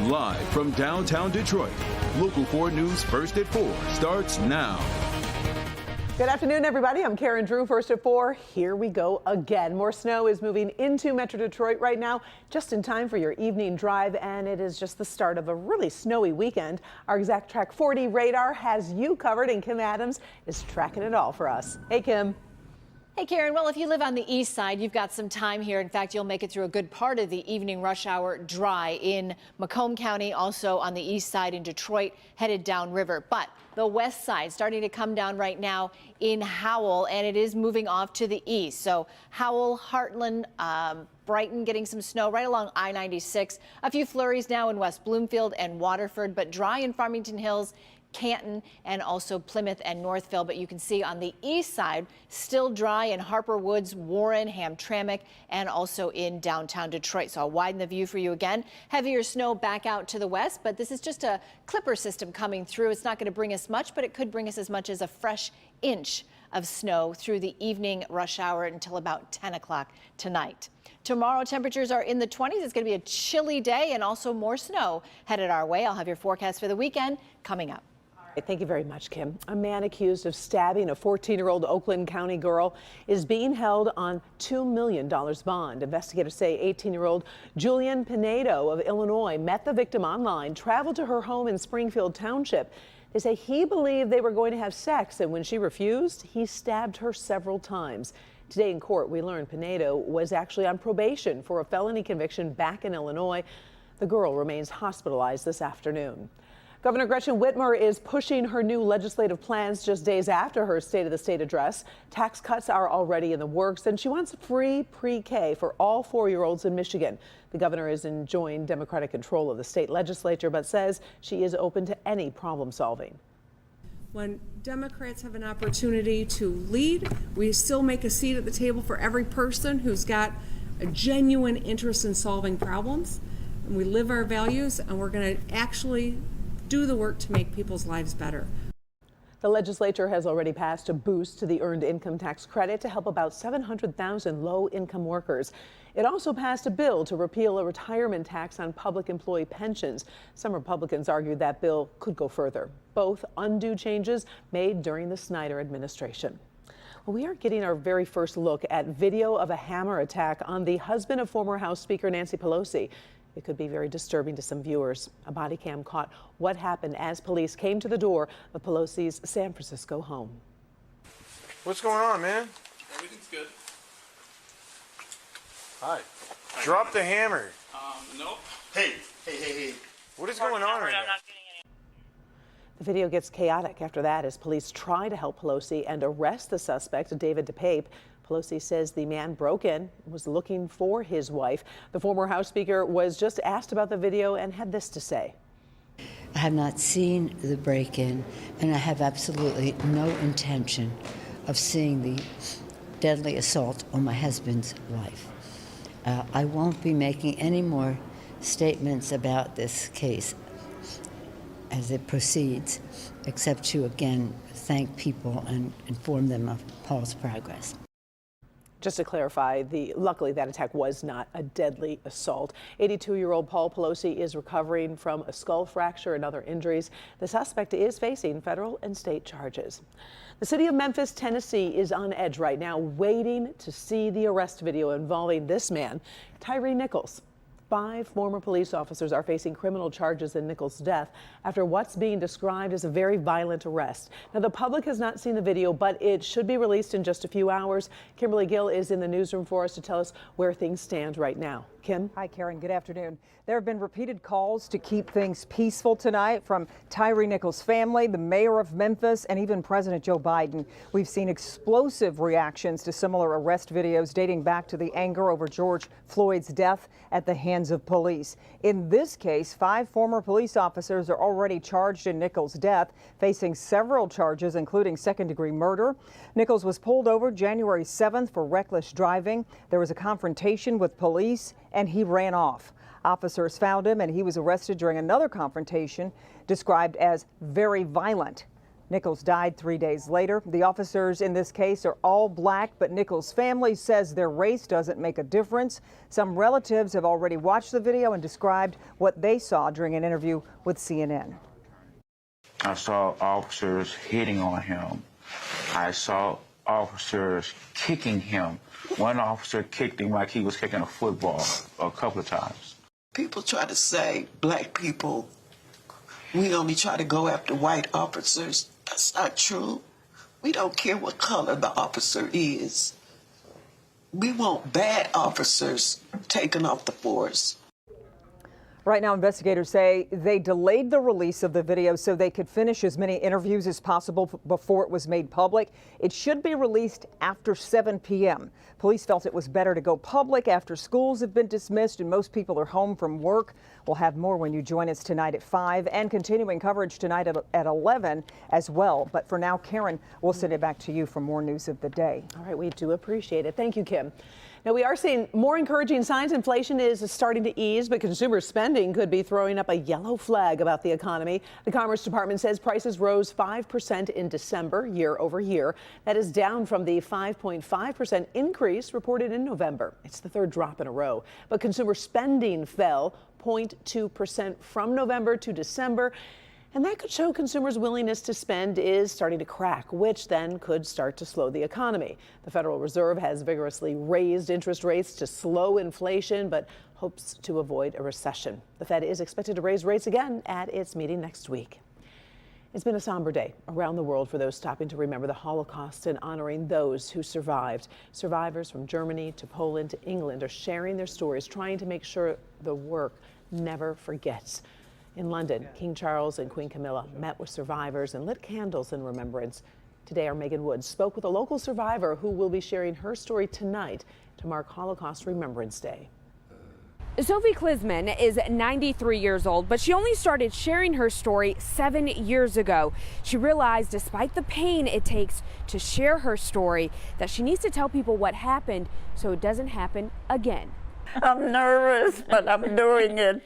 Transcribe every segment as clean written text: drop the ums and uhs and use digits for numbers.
Live from downtown Detroit, Local 4 News First at 4 starts now. Good afternoon, everybody. I'm Karen Drew, First at 4. Here we go again. More snow is moving into Metro Detroit right now, just in time for your evening drive, and it is just the start of a really snowy weekend. Our Exact Track 40 radar has you covered, and Kim Adams is tracking it all for us. Hey, Kim. Hey, Karen. Well, if you live on the east side, you've got some time here. In fact, you'll make it through a good part of the evening rush hour dry in Macomb County, also on the east side in Detroit, headed downriver. But the west side starting to come down right now in Howell, and it is moving off to the east. So Howell, Heartland, Brighton getting some snow right along I-96. A few flurries now in West Bloomfield and Waterford, but dry in Farmington Hills, Canton, and also Plymouth and Northville. But you can see on the east side, still dry in Harper Woods, Warren, Hamtramck, and also in downtown Detroit. So I'll widen the view for you again. Heavier snow back out to the west, but this is just a clipper system coming through. It's not going to bring us much, but it could bring us as much as a fresh inch of snow through the evening rush hour until about 10 o'clock tonight. Tomorrow, temperatures are in the 20s. It's going to be a chilly day and also more snow headed our way. I'll have your forecast for the weekend coming up. Thank you very much, Kim. A man accused of stabbing a 14-year-old Oakland County girl is being held on $2 million bond. Investigators say 18-year-old Julian Pinedo of Illinois met the victim online, traveled to her home in Springfield Township. They say he believed they were going to have sex, and when she refused, he stabbed her several times. Today in court, we learned Pinedo was actually on probation for a felony conviction back in Illinois. The girl remains hospitalized this afternoon. Governor Gretchen Whitmer is pushing her new legislative plans just days after her State of the State address. Tax cuts are already in the works, and she wants free pre-K for all 4-year-olds in Michigan. The governor is enjoying Democratic control of the state legislature, but says she is open to any problem solving. When Democrats have an opportunity to lead, we still make a seat at the table for every person who's got a genuine interest in solving problems. And we live our values, and we're going to actually do the work to make people's lives better. The legislature has already passed a boost to the earned income tax credit to help about 700,000 low-income workers. It also passed a bill to repeal a retirement tax on public employee pensions. Some Republicans argued that bill could go further. Both undue changes made during the Snyder administration. Well, we are getting our very first look at video of a hammer attack on the husband of former House Speaker Nancy Pelosi. It could be very disturbing to some viewers. A body cam caught what happened as police came to the door of Pelosi's San Francisco home. What's going on, man? Everything's good. Hi. Drop the hammer. Nope. Hey. What is going on right now? The video gets chaotic after that as police try to help Pelosi and arrest the suspect, David DePape. Pelosi says the man broke in, was looking for his wife. The former House Speaker was just asked about the video and had this to say. I have not seen the break-in, and I have absolutely no intention of seeing the deadly assault on my husband's wife. I won't be making any more statements about this case as it proceeds, except to again thank people and inform them of Paul's progress. Just to clarify, luckily that attack was not a deadly assault. 82-year-old Paul Pelosi is recovering from a skull fracture and other injuries. The suspect is facing federal and state charges. The city of Memphis, Tennessee is on edge right now, waiting to see the arrest video involving this man, Tyree Nichols. 5 former police officers are facing criminal charges in Nichols' death after what's being described as a very violent arrest. Now, the public has not seen the video, but it should be released in just a few hours. Kimberly Gill is in the newsroom for us to tell us where things stand right now. Kim? Hi, Karen. Good afternoon. There have been repeated calls to keep things peaceful tonight from Tyree Nichols' family, the mayor of Memphis, and even President Joe Biden. We've seen explosive reactions to similar arrest videos dating back to the anger over George Floyd's death at the hands of police. In this case, 5 former police officers are already charged in Nichols' death, facing several charges, including second-degree murder. Nichols was pulled over January 7th for reckless driving. There was a confrontation with police, and he ran off. Officers found him, and he was arrested during another confrontation described as very violent. Nichols died 3 days later. The officers in this case are all black, but Nichols' family says their race doesn't make a difference. Some relatives have already watched the video and described what they saw during an interview with CNN. I saw officers hitting on him. I saw officers kicking him. One officer kicked him like he was kicking a football a couple of times. People try to say black people, we only try to go after white officers. That's not true. We don't care what color the officer is. We want bad officers taken off the force. Right now, investigators say they delayed the release of the video so they could finish as many interviews as possible before it was made public. It should be released after 7 p.m. Police felt it was better to go public after schools have been dismissed and most people are home from work. We'll have more when you join us tonight at 5 and continuing coverage tonight at 11 as well. But for now, Karen, we'll send it back to you for more news of the day. All right, we do appreciate it. Thank you, Kim. Now, we are seeing more encouraging signs. Inflation is starting to ease, but consumer spending could be throwing up a yellow flag about the economy. The Commerce Department says prices rose 5% in December, year over year. That is down from the 5.5% increase reported in November. It's the third drop in a row. But consumer spending fell 0.2% from November to December. And that could show consumers' willingness to spend is starting to crack, which then could start to slow the economy. The Federal Reserve has vigorously raised interest rates to slow inflation, but hopes to avoid a recession. The Fed is expected to raise rates again at its meeting next week. It's been a somber day around the world for those stopping to remember the Holocaust and honoring those who survived. Survivors from Germany to Poland to England are sharing their stories, trying to make sure the work never forgets. In London, King Charles and Queen Camilla met with survivors and lit candles in remembrance. Today, our Megan Woods spoke with a local survivor who will be sharing her story tonight to mark Holocaust Remembrance Day. Sophie Klisman is 93 years old, but she only started sharing her story 7 years ago. She realized despite the pain it takes to share her story, that she needs to tell people what happened so it doesn't happen again. I'm nervous, but I'm doing it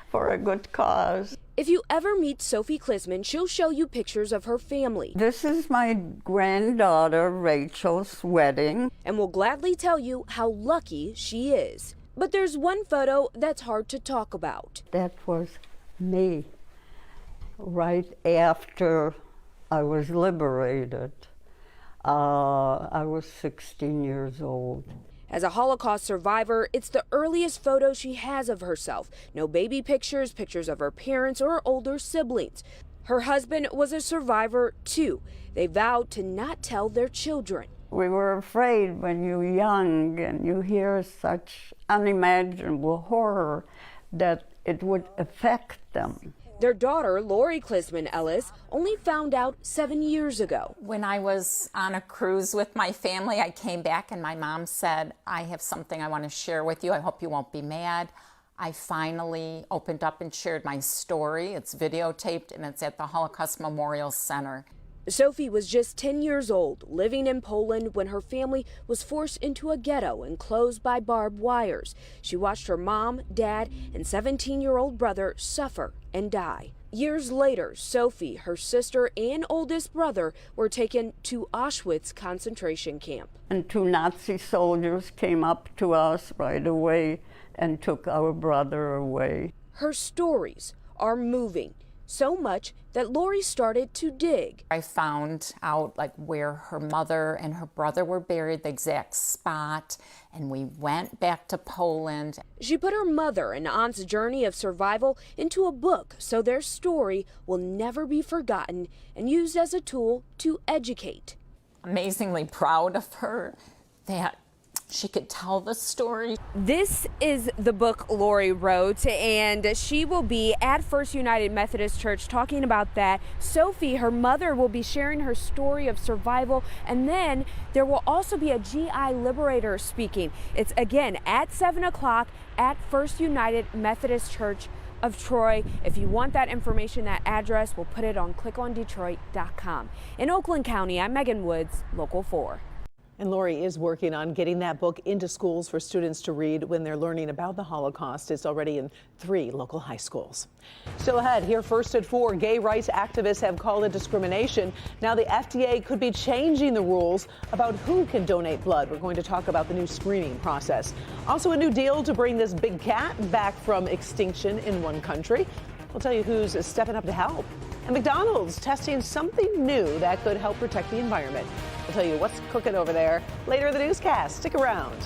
for a good cause. If you ever meet Sophie Klisman, she'll show you pictures of her family. This is my granddaughter Rachel's wedding. And will gladly tell you how lucky she is. But there's one photo that's hard to talk about. That was me, right after I was liberated. I was 16 years old. As a Holocaust survivor, it's the earliest photo she has of herself. No baby pictures, pictures of her parents or older siblings. Her husband was a survivor too. They vowed to not tell their children. We were afraid when you're young and you hear such unimaginable horror that it would affect them. Their daughter, Lori Klisman Ellis, only found out 7 years ago. When I was on a cruise with my family, I came back and my mom said, I have something I want to share with you. I hope you won't be mad. I finally opened up and shared my story. It's videotaped and it's at the Holocaust Memorial Center. Sophie was just 10 years old, living in Poland when her family was forced into a ghetto enclosed by barbed wires. She watched her mom, dad, and 17-year-old brother suffer and die. Years later, Sophie, her sister, and oldest brother were taken to Auschwitz concentration camp. And 2 Nazi soldiers came up to us right away and took our brother away. Her stories are moving. So much that Lori started to dig. I found out where her mother and her brother were buried, the exact spot, and we went back to Poland. She put her mother and aunt's journey of survival into a book so their story will never be forgotten and used as a tool to educate. Amazingly proud of her that she could tell the story. This is the book Lori wrote, and she will be at First United Methodist Church talking about that. Sophie, her mother, will be sharing her story of survival, and then there will also be a GI Liberator speaking. It's again at 7 o'clock at First United Methodist Church of Troy. If you want that information, that address, we'll put it on clickondetroit.com. In Oakland County, I'm Megan Woods, Local 4. And Lori is working on getting that book into schools for students to read when they're learning about the Holocaust. It's already in 3 local high schools. Still ahead, here first at 4, gay rights activists have called it discrimination. Now the FDA could be changing the rules about who can donate blood. We're going to talk about the new screening process. Also a new deal to bring this big cat back from extinction in one country. We'll tell you who's stepping up to help. And McDonald's testing something new that could help protect the environment. We'll tell you what's cooking over there later in the newscast. Stick around.